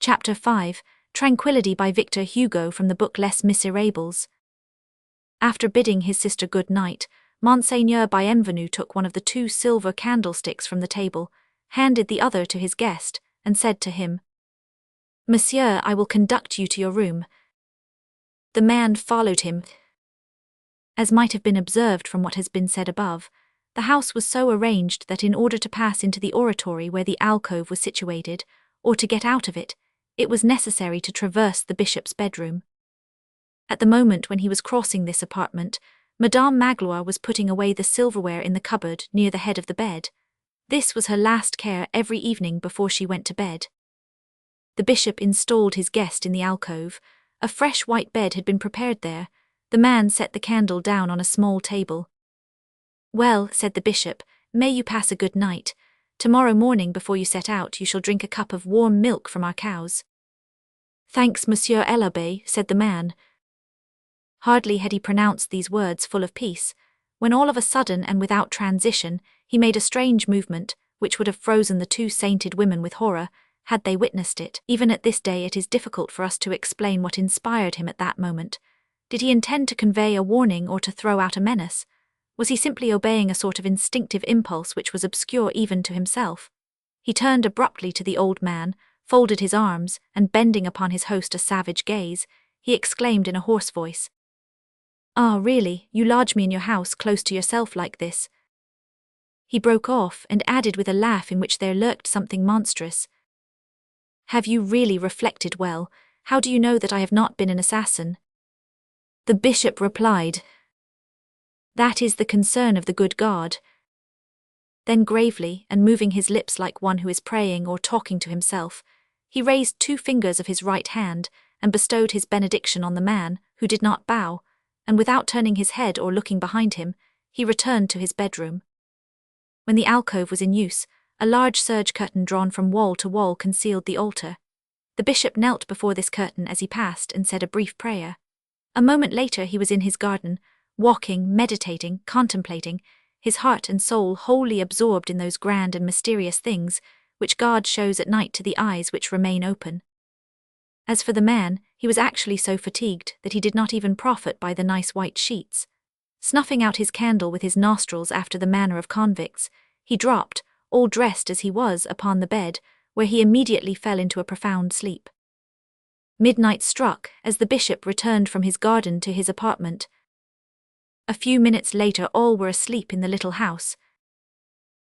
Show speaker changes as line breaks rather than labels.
Chapter 5, Tranquillity by Victor Hugo from the book Les Misérables. After bidding his sister good night, Monseigneur Bienvenu took one of the 2 silver candlesticks from the table, handed the other to his guest, and said to him, "Monsieur, I will conduct you to your room." The man followed him. As might have been observed from what has been said above, the house was so arranged that in order to pass into the oratory where the alcove was situated, or to get out of it, it was necessary to traverse the bishop's bedroom. At the moment when he was crossing this apartment, Madame Magloire was putting away the silverware in the cupboard near the head of the bed. This was her last care every evening before she went to bed. The bishop installed his guest in the alcove. A fresh white bed had been prepared there. The man set the candle down on a small table. "Well," said the bishop, "may you pass a good night. Tomorrow morning before you set out you shall drink a cup of warm milk from our cows." "Thanks, Monsieur l'Abbé," said the man. Hardly had he pronounced these words full of peace, when all of a sudden and without transition he made a strange movement, which would have frozen the 2 sainted women with horror, had they witnessed it. Even at this day it is difficult for us to explain what inspired him at that moment. Did he intend to convey a warning or to throw out a menace? Was he simply obeying a sort of instinctive impulse which was obscure even to himself? He turned abruptly to the old man, folded his arms, and bending upon his host a savage gaze, he exclaimed in a hoarse voice, "Ah, really, you lodge me in your house close to yourself like this." He broke off and added with a laugh in which there lurked something monstrous, "Have you really reflected well? How do you know that I have not been an assassin?" The bishop replied, "That is the concern of the good God." Then gravely, and moving his lips like one who is praying or talking to himself, he raised 2 fingers of his right hand and bestowed his benediction on the man, who did not bow, and without turning his head or looking behind him, he returned to his bedroom. When the alcove was in use, a large serge curtain drawn from wall to wall concealed the altar. The bishop knelt before this curtain as he passed and said a brief prayer. A moment later he was in his garden, walking, meditating, contemplating, his heart and soul wholly absorbed in those grand and mysterious things which God shows at night to the eyes which remain open. As for the man, he was actually so fatigued that he did not even profit by the nice white sheets. Snuffing out his candle with his nostrils after the manner of convicts, he dropped, all dressed as he was, upon the bed, where he immediately fell into a profound sleep. Midnight struck as the bishop returned from his garden to his apartment. A few minutes later all were asleep in the little house.